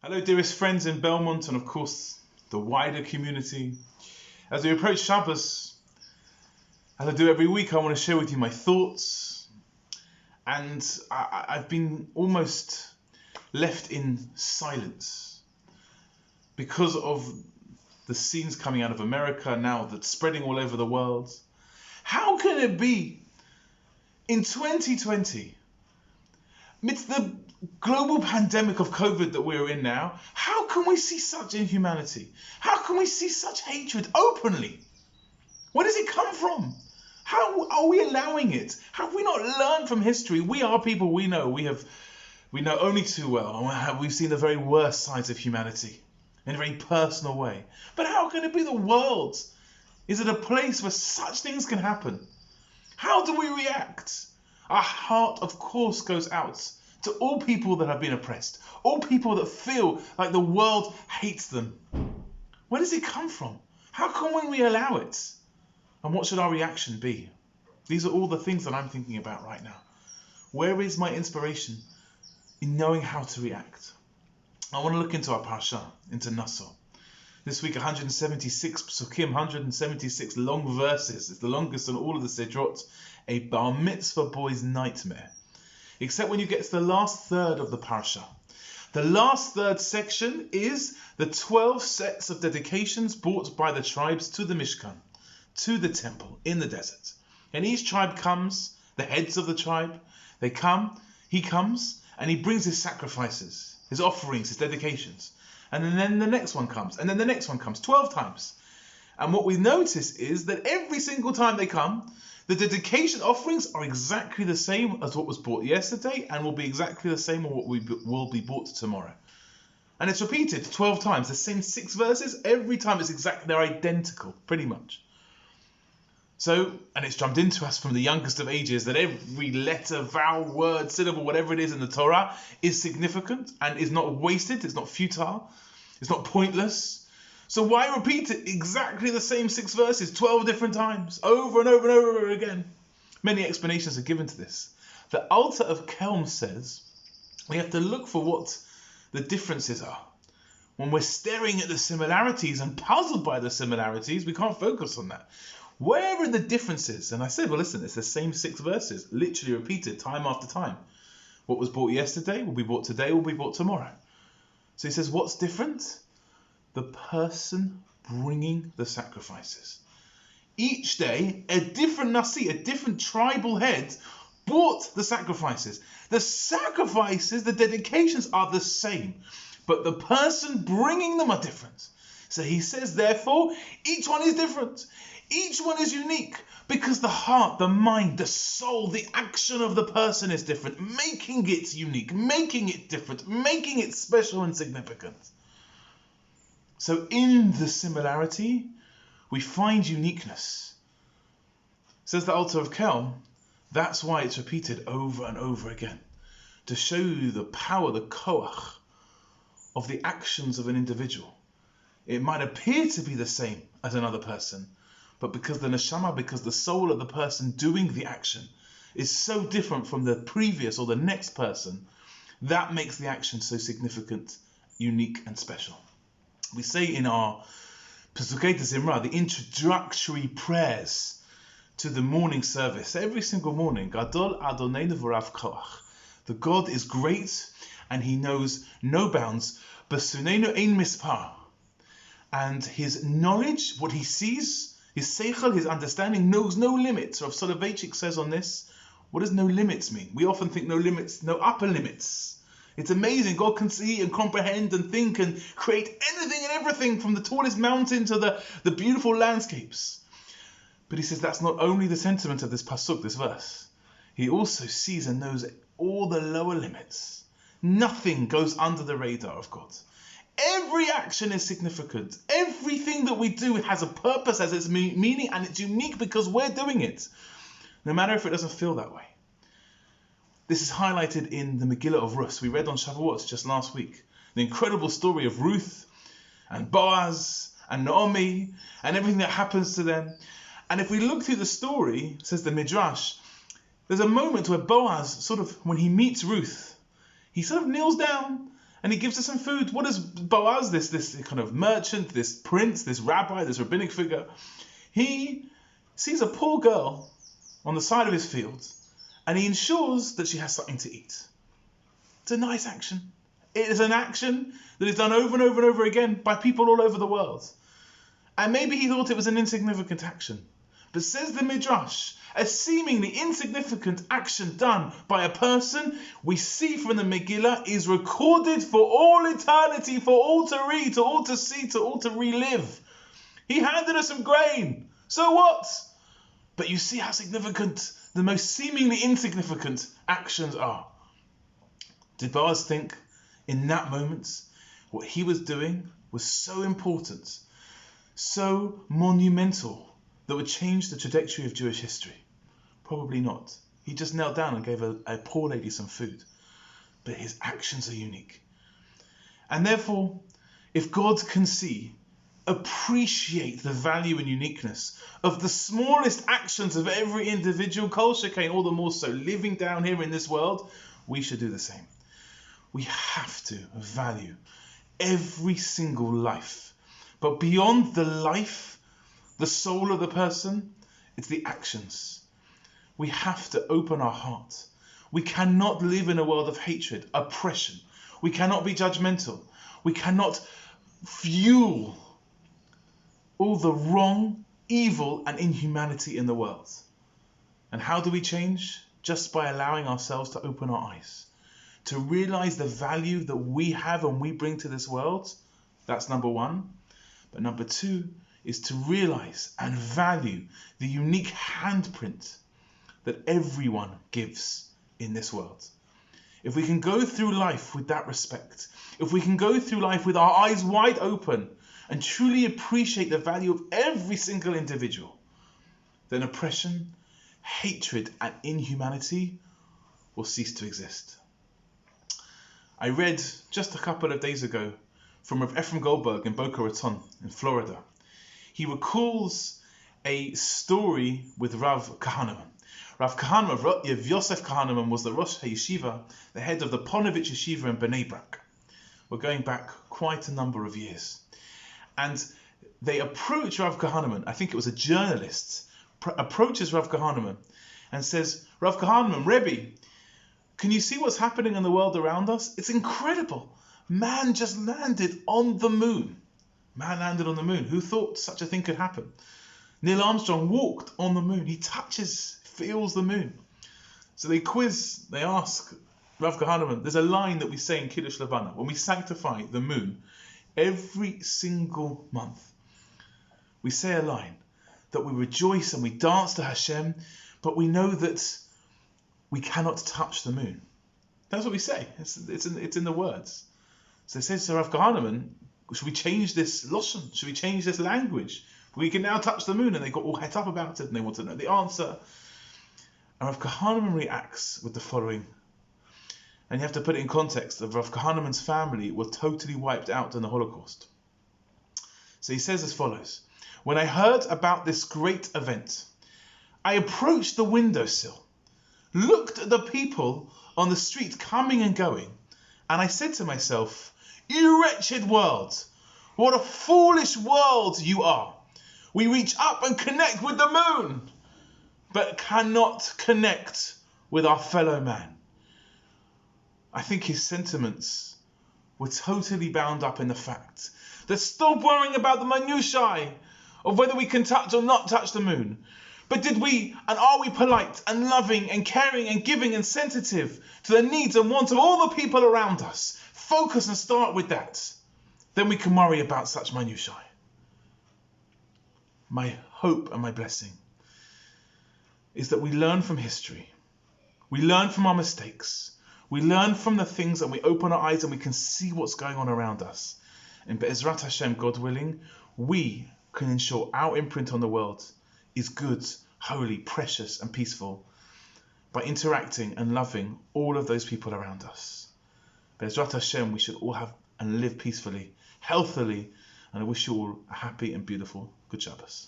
Hello, dearest friends in Belmont and, of course, the wider community. As we approach Shabbos, as I do every week, I want to share with you my thoughts. And I've been almost left in silence because of the scenes coming out of America now that's spreading all over the world. How can it be in 2020, amidst the global pandemic of COVID that we're in now, how can we see such inhumanity? How can we see such hatred openly? Where does it come from? How are we allowing it? Have we not learned from history? We are people we know. We know only too well. We've seen the very worst sides of humanity in a very personal way. But how can it be the world? Is it a place where such things can happen? How do we react? Our heart, of course, goes out to all people that have been oppressed, all people that feel like the world hates them. Where does it come from? How can we allow it? And what should our reaction be? These are all the things that I'm thinking about right now. Where is my inspiration in knowing how to react? I want to look into our parsha, into Naso. This week, 176 psukim, 176 long verses. It's the longest in all of the Sedrot. A bar mitzvah boy's nightmare. Except when you get to the last third of the parsha. The last third section is the 12 sets of dedications brought by the tribes to the Mishkan, to the temple in the desert. And each tribe comes, the heads of the tribe, he comes, and he brings his sacrifices, his offerings, his dedications. And then the next one comes, and then the next one comes, 12 times. And what we notice is that every single time they come, the dedication offerings are exactly the same as what was brought yesterday and will be exactly the same as what will be brought tomorrow. And it's repeated 12 times, the same 6 verses, every time they're identical, pretty much. So, and it's drummed into us from the youngest of ages that every letter, vowel, word, syllable, whatever it is in the Torah is significant and is not wasted, it's not futile, it's not pointless. So why repeat it exactly the same 6 verses 12 different times, over and over and over again? Many explanations are given to this. The Altar of Kelm says we have to look for what the differences are. When we're staring at the similarities and puzzled by the similarities, we can't focus on that. Where are the differences? And I said, well, listen, it's the same 6 verses, literally repeated time after time. What was bought yesterday will be bought today, will be bought tomorrow. So he says, what's different? The person bringing the sacrifices. Each day, a different Nasi, a different tribal head, brought the sacrifices. The sacrifices, the dedications are the same, but the person bringing them are different. So he says, therefore, each one is different. Each one is unique because the heart, the mind, the soul, the action of the person is different, making it unique, making it different, making it special and significant. So in the similarity, we find uniqueness. Says the Altar of Kelm, that's why it's repeated over and over again, to show you the power, the koach of the actions of an individual. It might appear to be the same as another person, but because the neshama, because the soul of the person doing the action is so different from the previous or the next person, that makes the action so significant, unique and special. We say in our Pesukei Zimra, the introductory prayers to the morning service, every single morning, Gadol Adonenu v'Rav Koach. The God is great and he knows no bounds. Besunenu ein mispar. And his knowledge, what he sees, his seichel, his understanding, knows no limits. Rav Soloveitchik says on this, what does no limits mean? We often think no limits, no upper limits. It's amazing. God can see and comprehend and think and create anything and everything from the tallest mountain to the beautiful landscapes. But he says that's not only the sentiment of this pasuk, this verse. He also sees and knows all the lower limits. Nothing goes under the radar of God. Every action is significant. Everything that we do has a purpose, has its meaning, and it's unique because we're doing it. No matter if it doesn't feel that way. This is highlighted in the Megillah of Ruth. We read on Shavuot just last week. The incredible story of Ruth and Boaz and Naomi and everything that happens to them. And if we look through the story, says the Midrash, there's a moment where Boaz when he meets Ruth, he sort of kneels down And he gives her some food. What does Boaz, this kind of merchant, this prince, this rabbi, this rabbinic figure, he sees a poor girl on the side of his field, and he ensures that she has something to eat. It's a nice action. It is an action that is done over and over and over again by people all over the world. And maybe he thought it was an insignificant action. But says the Midrash, a seemingly insignificant action done by a person we see from the Megillah is recorded for all eternity, for all to read, to all to see, to all to relive. He handed us some grain. So what? But you see how significant the most seemingly insignificant actions are. Did Boaz think in that moment what he was doing was so important, so monumental, that would change the trajectory of Jewish history? Probably not. He just knelt down and gave a poor lady some food. But his actions are unique. And therefore, if God can appreciate the value and uniqueness of the smallest actions of every individual, Kol Shekain, all the more so living down here in this world, we should do the same. We have to value every single life. But beyond the life, the soul of the person, it's the actions. We have to open our heart. We cannot live in a world of hatred, oppression. We cannot be judgmental. We cannot fuel all the wrong, evil, and inhumanity in the world. And how do we change? Just by allowing ourselves to open our eyes, to realize the value that we have and we bring to this world. That's number one. But number two is to realize and value the unique handprint that everyone gives in this world. If we can go through life with that respect, if we can go through life with our eyes wide open and truly appreciate the value of every single individual, then oppression, hatred, and inhumanity will cease to exist. I read just a couple of days ago from Rav Ephraim Goldberg in Boca Raton in Florida. He recalls a story with Rav Kahneman. Rav Kahneman, Rav Yosef Kahneman, was the Rosh HaYeshiva, the head of the Ponevezh Yeshiva in Bnei Brak. We're going back quite a number of years. And they approach Rav Kahneman, I think it was a journalist, approaches Rav Kahneman and says, Rav Kahneman, Rebbe, can you see what's happening in the world around us? It's incredible. Man just landed on the moon. Man landed on the moon. Who thought such a thing could happen? Neil Armstrong walked on the moon. He touches, feels the moon. So they ask Rav Kahneman, there's a line that we say in Kiddush Levana when we sanctify the moon every single month. We say a line that we rejoice and we dance to Hashem, but we know that we cannot touch the moon. That's what we say. It's in the words. So they says to Rav Kahneman, should we change this lashon? Should we change this language? We can now touch the moon. And they got all het up about it and they want to know the answer. And Rav Kahneman reacts with the following. And you have to put it in context that Rav Kahneman's family were totally wiped out in the Holocaust. So he says as follows. When I heard about this great event, I approached the windowsill, looked at the people on the street coming and going, and I said to myself, you wretched world, what a foolish world you are. We reach up and connect with the moon, but cannot connect with our fellow man. I think his sentiments were totally bound up in the fact that stop worrying about the minutiae of whether we can touch or not touch the moon. But did we and are we polite and loving and caring and giving and sensitive to the needs and wants of all the people around us? Focus and start with that. Then we can worry about such minutiae. My hope and my blessing is that we learn from history. We learn from our mistakes. We learn from the things and we open our eyes and we can see what's going on around us. And Be'ezrat Hashem, God willing, we can ensure our imprint on the world is good, holy, precious and peaceful by interacting and loving all of those people around us. Be'ezrat Hashem, we should all have and live peacefully, healthily, and I wish you all a happy and beautiful Good Shabbos.